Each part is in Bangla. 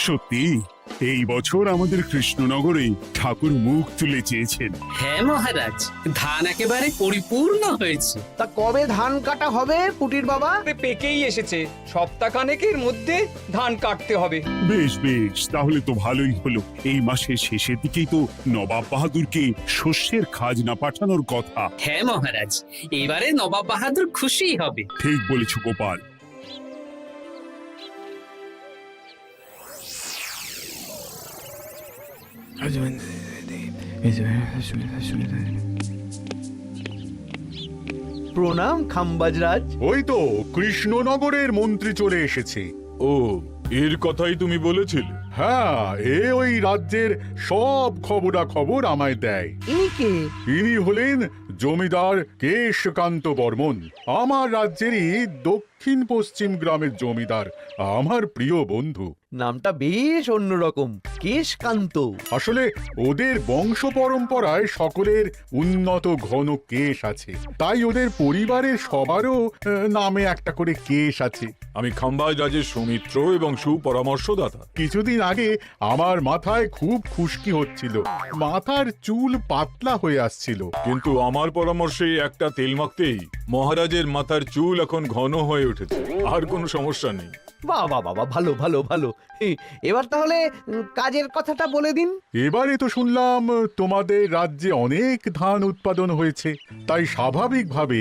সত্যি এই বছর আমাদের কৃষ্ণনগরে ঠাকুর মুখ তুলে চেয়েছেন। হ্যাঁ মহারাজ, ধান একেবারে পরিপূর্ণ হয়েছে। তা কবে ধান কাটা হবে পুটির বাবা? পেকেই এসেছে, সপ্তাহখানেকের মধ্যে ধান কাটতে হবে। বেশ বেশ, তাহলে তো ভালোই হলো। এই মাসের শেষের দিকেই তো নবাব বাহাদুরকে শস্যের খাজনা পাঠানোর কথা। হ্যাঁ মহারাজ, এবারে নবাব বাহাদুর খুশি হবে। ঠিক বলেছ গোপাল। প্রণাম খাম্বাজরাজ। ওই তো কৃষ্ণনগরের মন্ত্রী চলে এসেছে। ও, এর কথাই তুমি বলেছিলে? হ্যাঁ, ওই রাজ্যের সব খবরাখবর আমায় দেয়। ইনি কে? ইনি হলেন জমিদার কেশকান্ত বর্মন, আমার রাজ্যেরই দক্ষিণ পশ্চিম গ্রামের জমিদার, আমার প্রিয় বন্ধু। নামটা বেশ অন্যরকম, কেশকান্ত। আসলে ওদের বংশ পরম্পরায় সকলের উন্নত ঘন কেশ আছে, তাই ওদের পরিবারের সবারও নামে একটা করে কেশ আছে। আমি খাম্বাজ রাজের সৌমিত্র এবং সুপরামর্শদাতা। কিছুদিন আগে আমার মাথায় খুব খুশকি হচ্ছিল, মাথার চুল পাতলা হয়ে আসছিল। কিন্তু আমার পরামর্শে একটা তেল মাখতেই মহারাজের মাথার চুল এখন ঘন হয়ে উঠেছে, আর কোনো সমস্যা নেই। বাবা বাবা, ভালো ভালো ভালো। এবার তাহলে কাজের কথাটা বলে দিন। এবারে তো শুনলাম তোমাদের রাজ্যে অনেক ধান উৎপাদন হয়েছে, তাই স্বাভাবিকভাবে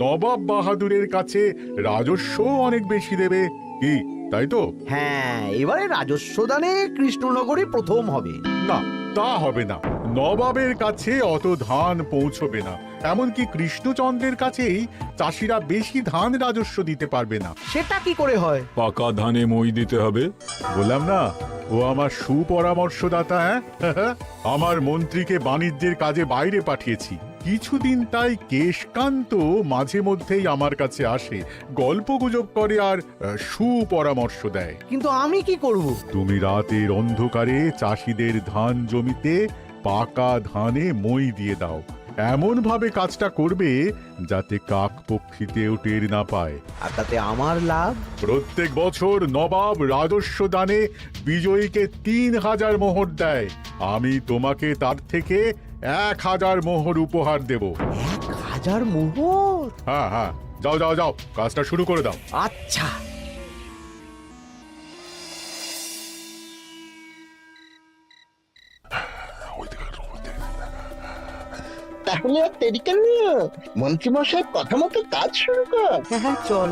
নবাব বাহাদুরের কাছে রাজস্ব অনেক বেশি দেবে, কি তাই তো? হ্যাঁ, এবারে রাজস্ব দানে কৃষ্ণনগরই প্রথম হবে। না, তা হবে না। নবাবের কাছে অত ধান পৌঁছবে না, এমনকি কৃষ্ণচন্দ্রের কাছেই চাষিরা বেশি ধান রাজস্ব দিতে পারবে না। সেটা কি করে হয়? পাকা ধানে মই দিতে হবে। বললাম না, ও আমার সুপরামর্শদাতা। হ্যাঁ, আমার মন্ত্রীকে বাণিজ্যের কাজে বাইরে পাঠিয়েছি কিছুদিন, তাই কেশকান্ত মাঝে মধ্যেই আমার কাছে আসে, গল্প গুজব করে আর সুপরামর্শ দেয়। কিন্তু আমি কি করব? তুমি রাতের অন্ধকারে চাষিদের ধান জমিতে পাকা ধানে মই দিয়ে দাও, এমন ভাবে কাজটা করবে যাতে কাকপক্ষীতেও টের না পায়। আর তাতে আমার লাভ? প্রত্যেক বছর নবাব রাজস্ব দানে বিজয়ীকে ৩,০০০ মোহর দেয়, আমি তোমাকে তার থেকে ১,০০০ মোহর উপহার দেব। ১,০০০ মোহর? হ্যাঁ হ্যাঁ, যাও যাও যাও, কাজটা শুরু করে দাও। আচ্ছা। তাহলে আর দেরি কেন? মন্ত্রী মশাই কথা মতো কাজ শুরু কর। হ্যাঁ হ্যাঁ, চল।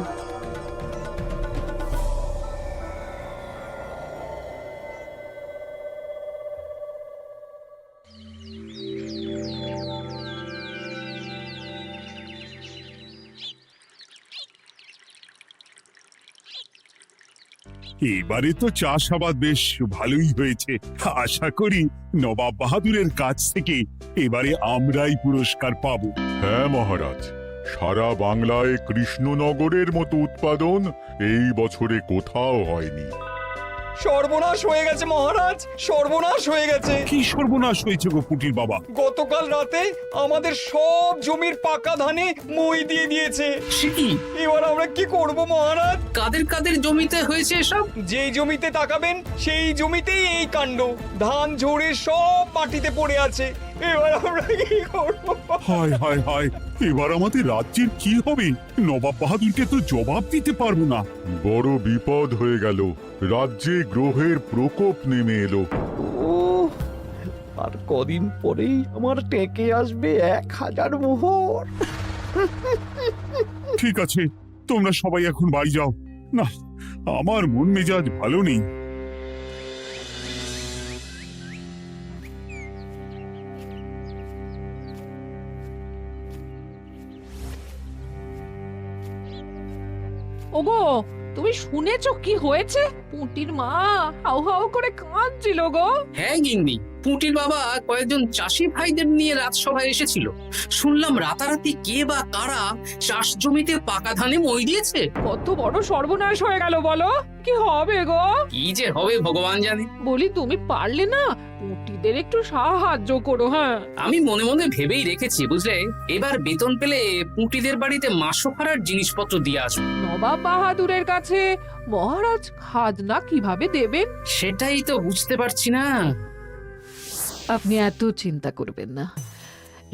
এবারে তো চাষাবাদ বেশ ভালোই হয়েছে। আশা করি নবাব বাহাদুরের কাছ থেকে এবারে আমরাই পুরস্কার পাবো। হ্যাঁ মহারাজ, সারা বাংলায় কৃষ্ণনগরের মতো উৎপাদন এই বছরে কোথাও হয়নি। সর্বনাশ হয়ে গেছে মহারাজ, সর্বনাশ হয়ে গেছে। কি সর্বনাশ হয়েছে গো পুটির বাবা? গতকাল রাতে আমাদের সব জমির পাকা ধানে মই দিয়ে দিয়েছে। সে কি? এবার আমরা কি করব মহারাজ? কাদের কাদের জমিতে হয়েছে এসব? যেই জমিতে তাকাবেন সেই জমিতেই এই কাণ্ড, ধান ঝরে সব মাটিতে পড়ে আছে। এবার আমরা কি করব? হায় হায় হায়, এবার আমাদের রাজ্যের কি হবে? নবাব বাহাদুরকে তো জবাব দিতে পারবো না। বড় বিপদ হয়ে গেল, রাজ্যে গ্রহের প্রকোপ নেমে এলো। ও, আর কদিন পরেই আমার টেকে আসবে ১,০০০ মোহর। ঠিক আছে, তোমরা সবাই এখন বাড়ি যাও। না, আমার মন মেজাজ ভালো নেই। ওগো, তুমি শুনেছো কি হয়েছে? পুঁটির মা হাউ হাউ করে কাঁদছিল গো। হ্যাঁ গিন্নি, পুঁটির বাবা কয়েকজন চাষি ভাইদের নিয়ে রাজসভায় এসেছিল। শুনলাম রাতারাতি কে বা কারা চাষ জমিতে পাকা ধানে মই দিয়েছে। কত বড় সর্বনাশ হয়ে গেল বলো, কি হবে গো? কি যে হবে ভগবান জানে। বলি তুমি পারলে না পুঁটিদের একটু সাহায্য করো। হ্যাঁ, আমি মনে মনে ভেবেই রেখেছি বুঝলে, এবার বেতন পেলে পুঁটিদের বাড়িতে মাসোহারার জিনিসপত্র দিয়ে আসবো। নবাব বাহাদুরের কাছে মহারাজ খাজনা কিভাবে দেবেন? সেটাই তো বুঝতে পারছি না। আপনি এত চিন্তা করবেন না।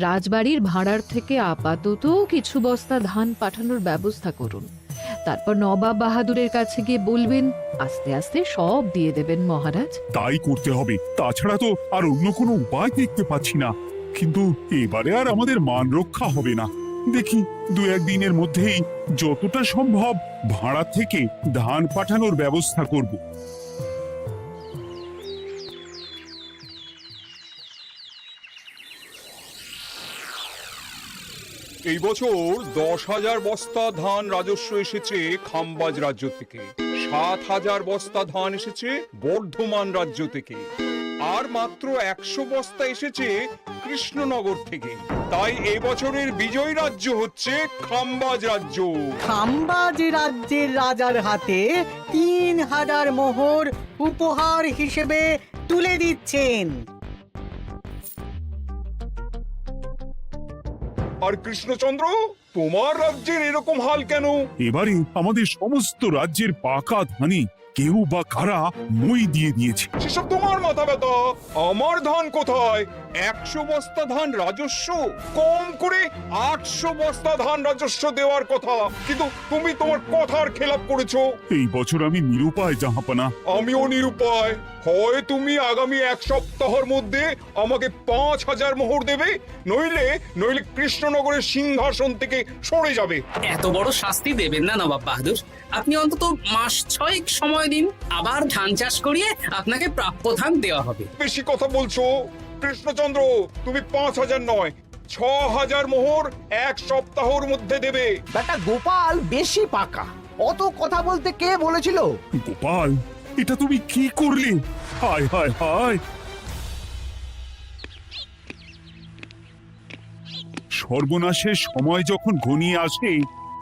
রাজবাড়ির ভাড়ার থেকে আপাতত কিছু বস্তা ধান পাঠানোর ব্যবস্থা করুন। তারপর নবাব বাহাদুরের কাছে গিয়ে বলবেন, আস্তে আস্তে সব দিয়ে দেবেন মহারাজ। তাই করতে হবে, তাছাড়া তো আর অন্য কোনো উপায় দেখতে পাচ্ছি না। কিন্তু এবারে আর আমাদের মান রক্ষা হবে না। দেখি 2-1 দিনের মধ্যেই যতটা সম্ভব ভাড়া থেকে ধান পাঠানোর ব্যবস্থা করব। এই বছর 10,000 বস্তা ধান রাজস্ব এসেছে খাম্বাজ রাজ্য থেকে, 7,000 বস্তা ধান এসেছে বর্ধমান রাজ্য থেকে, আর মাত্র 100 বস্তা এসেছে কৃষ্ণনগর থেকে। তাই এই বছরের বিজয়ী রাজ্য হচ্ছে খাম্বাজ রাজ্য। খাম্বাজ রাজ্যের রাজার হাতে 3,000 মোহর উপহার হিসেবে তুলে দিচ্ছেন। আর কৃষ্ণচন্দ্র, তোমার রাজ্যের এরকম হাল কেন? এবারে আমাদের সমস্ত রাজ্যের পাকা ধানে কেউ বা কারা মই দিয়ে দিয়েছে। সেসব তোমার মাথা ব্যথা। আমার ধান কোথায়? 100 বস্তা ধান রাজস্ব, কম করে 800 বস্তা ধান রাজস্ব দেওয়ার কথা, কিন্তু তুমি তোমার কথার খেলাপ করেছো। এই বছর আমি নিরুপায় জাহাপানা। আমিও নিরুপায়। হয় তুমি আগামী 1 সপ্তাহের মধ্যে আমাকে 5,000 মোহর দেবে, নইলে কৃষ্ণনগরের সিংহাসন থেকে সরে যাবে। এত বড় শাস্তি দেবেন না নবাব বাহাদুর। আপনি অন্তত মাস 6 সময় দিন, আবার ধান চাষ করিয়ে আপনাকে প্রাপ্য ধান দেওয়া হবে। বেশি কথা বলছো কৃষ্ণচন্দ্র। তুমি 5,000 নয়, 6,000 মোহর 1 সপ্তাহের মধ্যে দেবে। বেটা গোপাল বেশি পাকা, অত কথা বলতে কে বলেছিল? গোপাল, এটা তুমি কি করলে? হায় হায় হায়! সর্বনাশের সময় যখন ঘনিয়ে আসে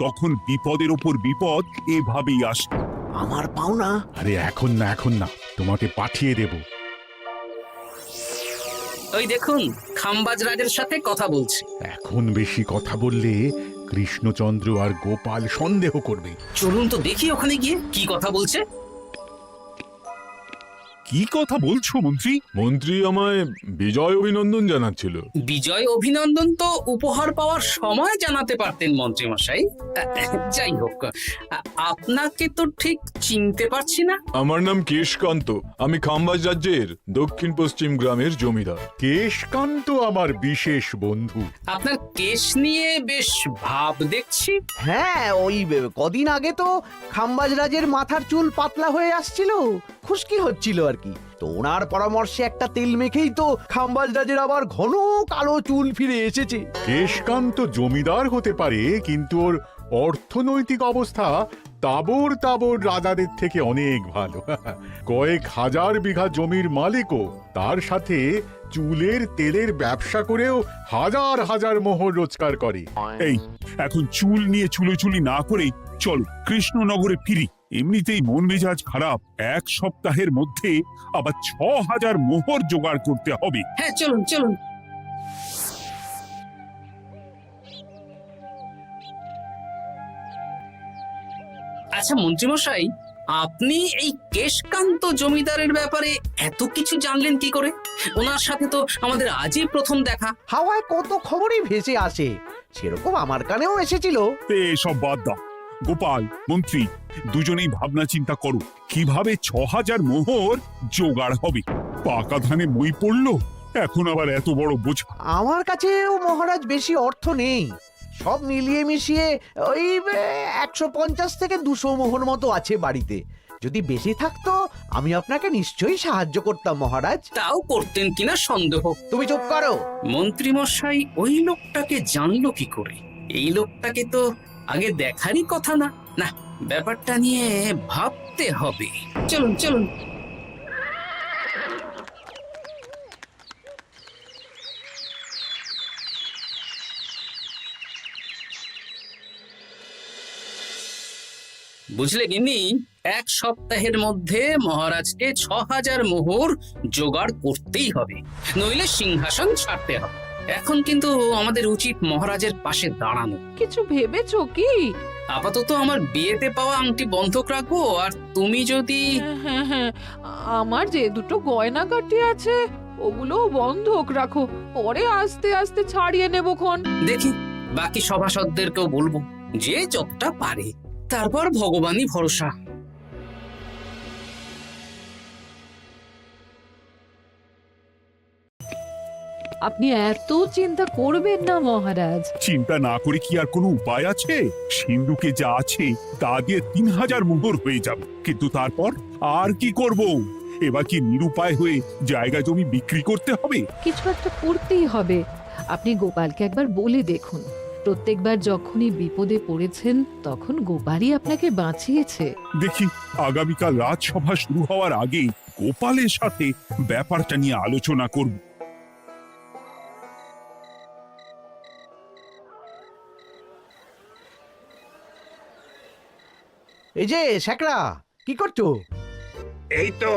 তখন বিপদের ওপর বিপদ এভাবেই আসে। আমার পাওনা। আরে এখন না, তোমাকে পাঠিয়ে দেব। ওই দেখুন, খাম্বাজ রাজের সাথে কথা বলছে। এখন বেশি কথা বললে কৃষ্ণচন্দ্র আর গোপাল সন্দেহ করবে। চলুন তো দেখি ওখানে গিয়ে কি কথা বলছে। কি কথা বলছো মন্ত্রী? মন্ত্রী আমায় বিজয় অভিনন্দন জানাচ্ছিল। বিজয় অভিনন্দন তো উপহার পাওয়ার সময় জানাতে পারতেন মন্ত্রী মশাই। যাই হোক, আপনাকে তো ঠিক চিনতে পারছি না। আমার নাম কেশকান্ত, আমি খাম্বাজ রাজ্যের দক্ষিণ পশ্চিম গ্রামের জমিদার। কেশকান্ত আমার বিশেষ বন্ধু। আপনার কেশ নিয়ে বেশ ভাব দেখছি। হ্যাঁ, ওই কদিন আগে তো খাম্বাজ রাজের মাথার চুল পাতলা হয়ে আসছিল, খুশকি হচ্ছিল আর কি। তো ওনার পরামর্শে একটা তেল মেখেই তো খাম্বাজ রাজের আবার ঘন কালো চুল ফিরে এসেছে। কেশকান্ত জমিদার হতে পারে, কিন্তু ওর অর্থনৈতিক অবস্থা তাবর রাজাদের থেকে অনেক ভালো। কয়েক হাজার বিঘা জমির মালিকও, তার সাথে চুলের তেলের ব্যবসা করেও হাজার হাজার মোহর রোজগার করে। এই, এখন চুল নিয়ে চুলোচুলি না করে চলো কৃষ্ণনগরে ফিরি। এমনিতেই মন মেজাজ খারাপ, 1 সপ্তাহের মধ্যে আবার 6,000 মোহর জোগাড় করতে হবে। হ্যাঁ, চলুন চলুন। আচ্ছা মন্ত্রীমশাই, আপনি এই কেশকান্ত জমিদারের ব্যাপারে এত কিছু জানলেন কি করে? ওনার সাথে তো আমাদের আজই প্রথম দেখা। হাওয়ায় কত খবরই ভেসে আসে, সেরকম আমার কানেও এসেছিল। এসব বাদ দাও। গোপাল, মন্ত্রী, দুজনেই ভাবনা চিন্তা করো কিভাবে 6,000 মোহর জোগাড় হবে। পাকা ধানে মই পড়লো, এখন আবার এত বড় বোঝা। আমার কাছেও মহারাজ বেশি অর্থ নেই, সব মিলিয়ে মিশিয়ে ওই 150 থেকে 200 মোহর মতো আছে বাড়িতে। যদি বেশি থাকতো আমি আপনাকে নিশ্চয়ই সাহায্য করতাম মহারাজ। তাও করতেন কিনা সন্দেহ। তুমি চুপ করো। মন্ত্রীমশাই ওই লোকটাকে জানলো কি করে? এই লোকটাকে তো আগে দেখারই কথা না। না, ব্যাপারটা নিয়ে ভাবতে হবে। চলুন চলুন। বুঝলে গিন্নি, 1 সপ্তাহের মধ্যে মহারাজকে 6000 মোহর জোগাড় করতেই হবে, নইলে সিংহাসন ছাড়তে হবে। এখন কিন্তু আমাদের উচিত মহারাজের পাশে দাঁড়ানো। কিছু ভেবেছো কি? আপাতত আমার বিয়েতে পাওয়া আংটি বন্ধক রাখবো, আর তুমি যদি হ্যাঁ হ্যাঁ, আমার যে দুটো গয়নাগাটি আছে ওগুলো বন্ধক রাখো, পরে আস্তে আস্তে ছাড়িয়ে নেবো খন। দেখি বাকি সভাসদদেরকেও বলবো, যে যতটা পারে, তারপর ভগবানই ভরসা। আপনি এত চিন্তা করবেন না মহারাজ। চিন্তা না করে কি আর কোনো উপায় আছে? সিন্ধুকে যা আছে তা দিয়ে 3000 মোহর হয়ে যাবে, কিন্তু তারপর আর কি করব? এবার কি নিরুপায় হয়ে জায়গা জমি বিক্রি করতে হবে? কিছু একটা করতেই হবে। আপনি গোপালকে একবার বলে দেখুন, প্রত্যেকবার যখনই বিপদে পড়েছেন তখন গোপালই আপনাকে বাঁচিয়েছে। দেখি আগামীকাল রাজসভা শুরু হওয়ার আগে গোপালের সাথে ব্যাপারটা নিয়ে আলোচনা করব। এই যে শ্যাকরা, কি করছো? এই তো,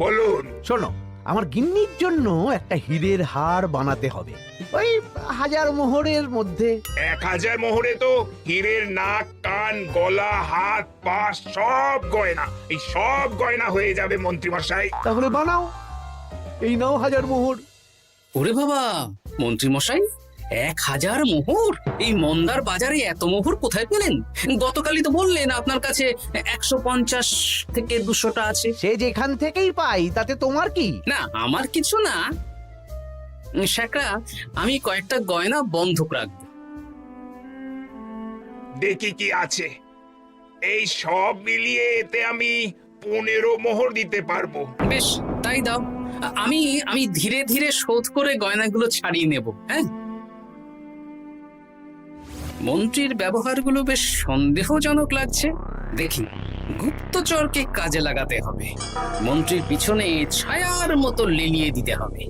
বলুন। শোনো, আমার গিন্নির জন্য একটা হীরের হার বানাতে হবে, ওই 1000 মোহরের মধ্যে। 1000 মোহরে তো হীরের নাক, কান, গলা, হাত, পা সব গয়না, এই সব গয়না হয়ে যাবে মন্ত্রীমশাই। তাহলে বানাও, এই নাও 1000 মোহর। ওরে বাবা, মন্ত্রী মশাই, 1000 মোহর! এই মন্দার বাজারে এত মোহর কোথায় পেলেন? গতকালই তো বললেন আপনার কাছে 150 থেকে 200টা আছে। সে যেখান থেকেই পাই তাতে তোমার কি? না, আমার কিছু না। শ্যাকরা, আমি কয়েকটা গয়না বন্ধক রাখবো। দেখি কি আছে। এই সব মিলিয়ে এতে আমি 15 মোহর দিতে পারবো। বেশ, তাই দাও। আমি আমি ধীরে ধীরে শোধ করে গয়নাগুলো ছাড়িয়ে নেব। হ্যাঁ, মন্ত্রীর ব্যবহারগুলো বেশ সন্দেহজনক লাগছে। দেখি, গুপ্তচরকে কাজে লাগাতে হবে, মন্ত্রীর পিছনে ছায়ার মতো লেলিয়ে দিতে হবে।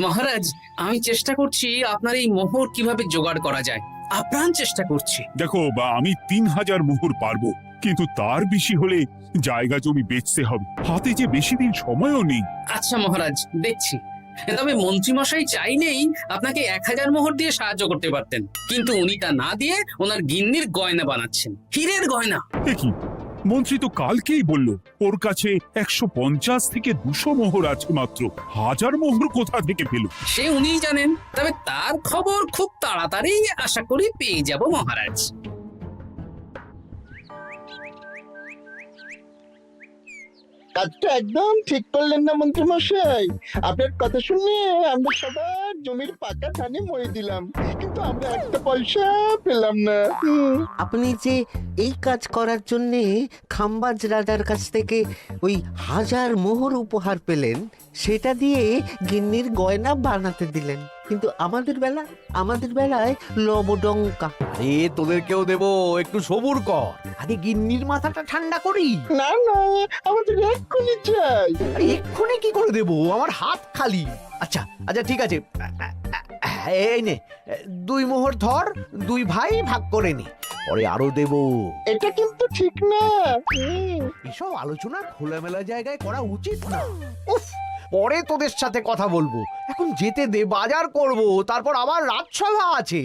মহারাজ, আমি চেষ্টা করছি আপনার এই মোহর কিভাবে জোগাড় করা যায়, আপ্রাণ চেষ্টা করছি। দেখো, বা আমি 3000 মোহর পারবো, কিন্তু তার বেশি হলে জায়গা জমি বেচতে হবে, হাতে যে বেশি দিন সময়ও নেই। আচ্ছা মহারাজ, দেখছি। তবে মন্ত্রীমশাই চাইলেই আপনাকে 1000 মোহর দিয়ে সাহায্য করতে পারতেন, কিন্তু উনি তা না দিয়ে ওনার গিন্নির গয়না বানাচ্ছেন, হীরের গয়না। দেখি, মন্ত্রী তো কালকেই বলল ওর কাছে 150 থেকে 200 মোহর আছে মাত্র। 1000 মোহর কোথা থেকে পেল? সে উনিই জানেন, তবে তার খবর খুব তাড়াতাড়ি আশা করি পেয়ে যাব মহারাজ। কাজটা একদম ঠিক করলেন না মন্ত্রী মশাই। আপনার কথা শুনে আমরা সবার জমির পাকা ধানে মই দিলাম, কিন্তু আমরা একটা পয়সা পেলাম না। আপনি যে এই কাজ করার জন্যে খাম্বাজ রাজার কাছ থেকে ওই 1000 মোহর উপহার পেলেন, সেটা দিয়ে গিন্নির গয়না বানাতে দিলেন, কিন্তু আমাদের বেলায় লবডঙ্কা। আরে তোদেরকেও দেবো, একটু সবুর কর, আগে গিন্নির মাথাটা ঠান্ডা করি। না না, আমাদের এক্ষুনি চাই। আরে এক্ষুনি কি করে দেবো, আমার হাত খালি। আচ্ছা আচ্ছা, ঠিক আছে, এই নে 2 মোহর ধর, 2 ভাই ভাগ করে নে, পরে আরো দেবো। এটা কিন্তু ঠিক না। এসব আলোচনা খোলামেলা জায়গায় করা উচিত না। উফ, পরে তোদের সাথে কথা বলবো, এখন যেতে দে, বাজার করব, তারপর আবার রাজসভা আছে।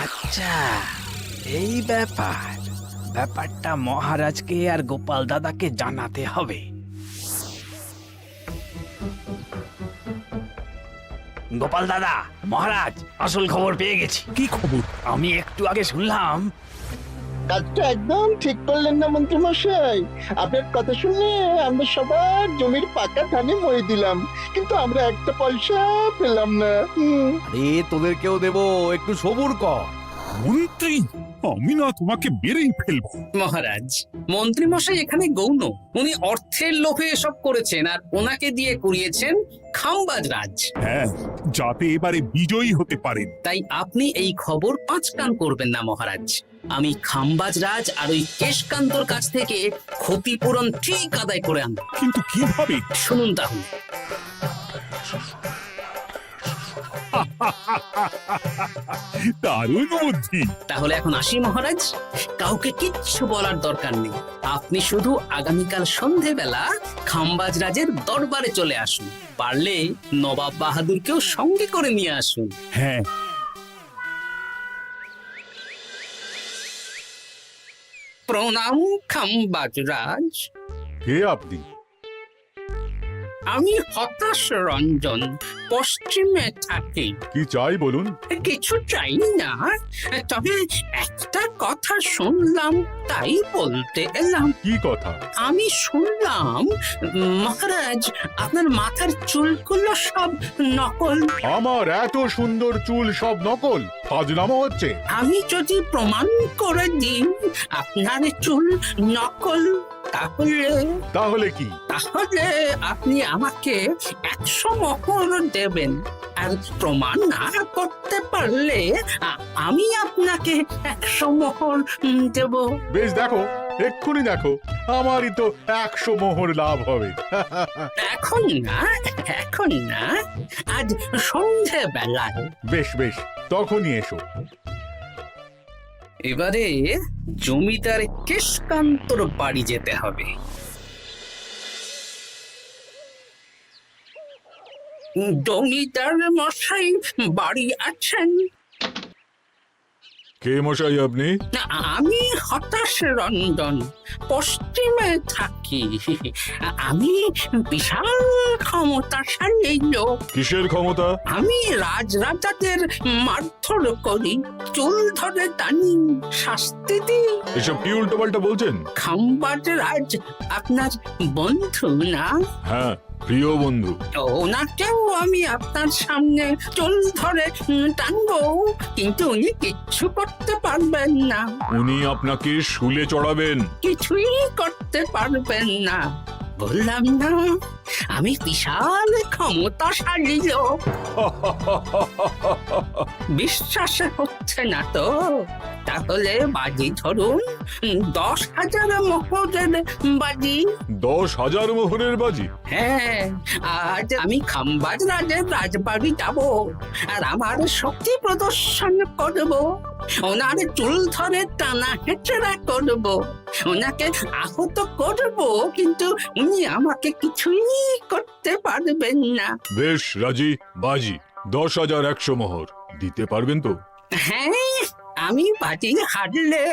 আচ্ছা, এই ব্যাপারটা মহারাজকে আর গোপাল দাদাকে জানাতে হবে। গোপাল দাদা, মহারাজ আসল খবর পেয়ে গেছি। কি খবর? আমি একটু আগে শুনলাম। কাজটা একদম ঠিক করলেন না মন্ত্রী মশাই। আপনার কথা শুনে আমরা সবার জমির পাকা ধানে মই দিলাম, কিন্তু আমরা একটা পয়সা পেলাম না। আরে তোদেরকেও দেবো, একটু সবুর কর। মন্ত্রী, আমি না তোমাকে বেরেই ফেলবো। মহারাজ, মন্ত্রী মশাই এখানে গৌণ, উনি অর্থের লোভে এসব করেছেন, আর ওনাকে দিয়ে করিয়েছেন খাম্বাজ রাজ। হ্যাঁ, যাতে এবারে বিজয়ী হতে পারেন। তাই আপনি এই খবর 5 কান করবেন না মহারাজ। আমি খাম্বাজ রাজ আর ওই কেশকান্তর কাছ থেকে ক্ষতিপূরণ ঠিক আদায় করে আনবো। কিন্তু কিভাবে? শুনুন তাহলে। দারুণ বুদ্ধি। তাহলে এখন আসি মহারাজ, কাউকে কিচ্ছু বলার দরকার নেই। আপনি শুধু আগামীকাল সন্ধেবেলা খাম্বাজ রাজের দরবারে চলে আসুন, পারলে নবাব বাহাদুরকেও সঙ্গে করে নিয়ে আসুন। হ্যাঁ, প্রণাম খাম্বাজ রাজ, কে আপনি? আমি হতাশ রঞ্জন, পশ্চিমে থাকি। কি চাই বলুন? কিছু চাই না, তবে একটা কথা শুনলাম তাই বলতে এলাম। কি কথা? আমি শুনলাম মহারাজ আপনার মাথার চুলগুলো সব নকল। আমার এত সুন্দর চুল সব নকল? ফাজলামো হচ্ছে। আমি যদি প্রমাণ করে দিই আপনার চুল নকল, তাহলে কি? তাহলে আপনি আমাকে 100 মোহর দেবেন, আর প্রমাণ না করতে পারলে আমি আপনাকে 100 মোহর দেব। বেশ, দেখো, এক্ষুনি দেখো, আমারই তো 100 মোহর লাভ হবে। এখন না, এখন না, আজ সন্ধেবেলায়। বেশ বেশ, তখনই এসো। এবারে জমিদার কেশকান্তর বাড়ি যেতে হবে। জমিদার মশাই বাড়ি আছেন? কে মশাই আপনি? না, আমি হতাশ রঞ্জন, পশ্চিমে থাকি। আমি বিশাল ক্ষমতাশালী লোক। কিসের ক্ষমতা? আমি রাজরাজাদের মারধর করি, চুল ধরে টানি, শাস্তি দিই। এসব কি উল্টোপাল্টা বলছেন? খাম্বাজ রাজ আপনার বন্ধু না? হ্যাঁ, প্রিয় বন্ধু। ওনাকেও আমি আপনার সামনে চুল ধরে টানবো, কিন্তু উনি কিচ্ছু করতে পারবেন না। উনি আপনাকে শুলে চড়াবেন। কিছুই করতে পারবেন না, বললাম না আমি বিশাল ক্ষমতাশালী লোক। বিশ্বাস হচ্ছে না তো? তাহলে বাজি ধরুন, 10,000 মোহরের বাজি। 10,000 মোহরের বাজি? হ্যাঁ, আজ আমি খাম্বাজ রাজের রাজবাড়ি যাব, আর আমার শক্তি প্রদর্শন করব, ওনার চুল ধরে টানা হেঁচড়া করব, ওনাকে আহত করব, কিন্তু উনি আমাকে কিছুই করতে পারবেন না। বেশ রাজি, বাজি 10,100 মোহর দিতে পারবেন তো? হ্যাঁ, আমি বাজি হারলে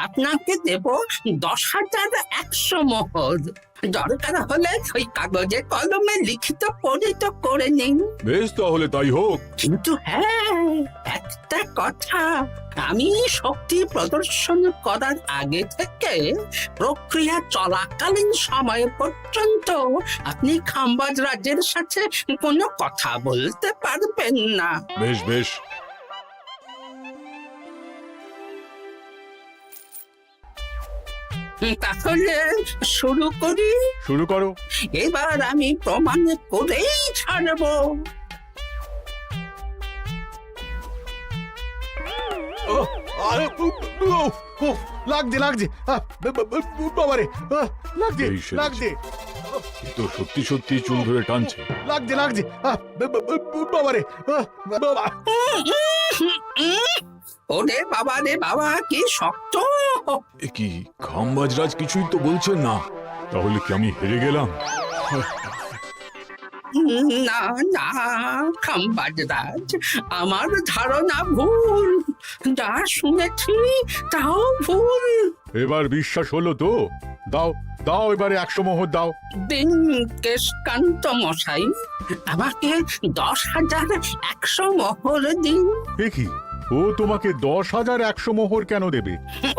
আপনাকে দেব 10,100 মোহর। দরকার হলে ওই কাগজে কলমে লিখিত পরিত করে নিন। বেশ, তাহলে তাই হোক। কিন্তু হ্যাঁ, একটা কথা, আমি শক্তি প্রদর্শন করার আগে থেকে প্রক্রিয়া চলাকালীন সময় পর্যন্ত আপনি খাম্বাজ রাজের সাথে কোনো কথা বলতে পারবেন না। বেশ বেশ। তাহলে শুরু করি। শুরু করো। এবার আমি প্রমাণ করেই ছাড়বো। লাগছে লাগছে, বাবারে, লাগছে এই সেরেছে। লাগছে, এ তো সত্যি সত্যি চুল ধরে টানছে। লাগছে লাগছে, বাবারে, বাবা। ওরে বাবা রে বাবা, কি শক্ত! এ কি, খাম্বাজরাজ কিছুই তো বলছেন না, তাহলে কি আমি হেরে গেলাম? না না খাম্বাজ রাজ, আমার ধারণা ভুল, যা শুনেছি তাও ভুল। এবার বিশ্বাস হলো তো? দাও দাও, এবারে 100 মোহর দাও। দিন কেশকান্ত মশাই, আমাকে 10,100 মোহর দিন। এ কি, ও তোমাকে 10,100 মোহর কেন দেবে?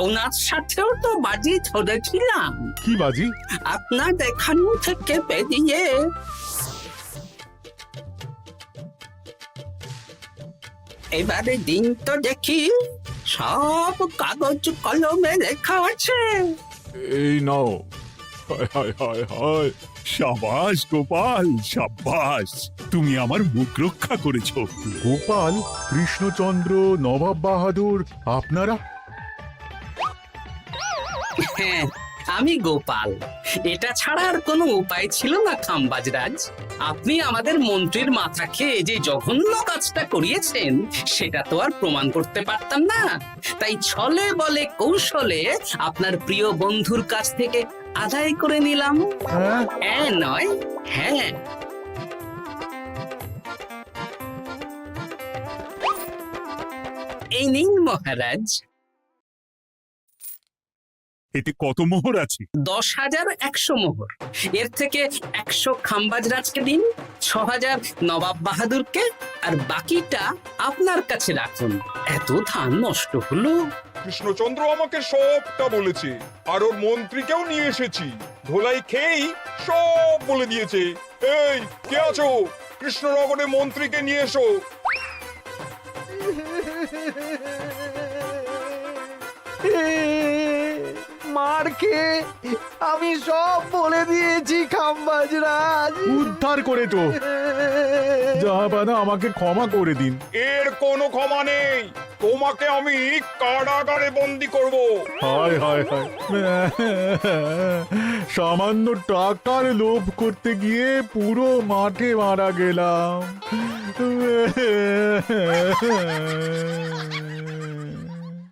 ওনার সাথেও তো বাজি ধরেছিলাম। কি বাজি? আপনার এখান থেকে বেরিয়ে এবারে দিন তো দেখি, সব কাগজ কলমে লেখা আছে। এই নাও। হায় হায় হায় হায়। সাবাস গোপাল, সাবাস, তুমি আমার মুখ রক্ষা করেছো। গোপাল, কৃষ্ণচন্দ্র, নবাব বাহাদুর, আপনারা? হ্যাঁ, আমি গোপাল। এটা ছাড়া আর কোনো উপায় ছিল না খাম্বাজরাজ। আপনি আমাদের মন্ত্রীর মাথা খেয়ে যে জঘন্য কাজটা করিয়েছেন সেটা তো আর প্রমাণ করতে পারতাম না, তাই ছলে বলে কৌশলে আপনার প্রিয় বন্ধুর কাছ থেকে আদায় করে নিলাম। হ্যাঁ নয়, হ্যাঁ। এই নিন মহারাজ। এতে কত মোহর আছে? 10,100 মোহর। এর থেকে 100 খাম্বাজরাজকে দিন, 6,000 নবাব বাহাদুরকে, আর বাকিটা আপনার কাছে রাখুন। এত ধান নষ্ট হলো। কৃষ্ণচন্দ্র আমাকে সবটা বলেছে, আর ওর মন্ত্রীকেও নিয়ে এসেছি। ধোলাই খেয়েই সব বলে দিয়েছে। এই কে আছো? কৃষ্ণনগরে মন্ত্রীকে নিয়ে এসো। মার খেয়ে আমি সব বলে দিয়েছি খাম্বাজরাজ। উদ্ধার করে তো জাহাপানা, আমাকে ক্ষমা করে দিন। এর কোনো ক্ষমা নেই। তোমাকে আমি কারাগারে বন্দি করব। হায় হায় হায়, সামান্য টাকার লোভ করতে গিয়ে পুরো মাঠে মারা গেলাম।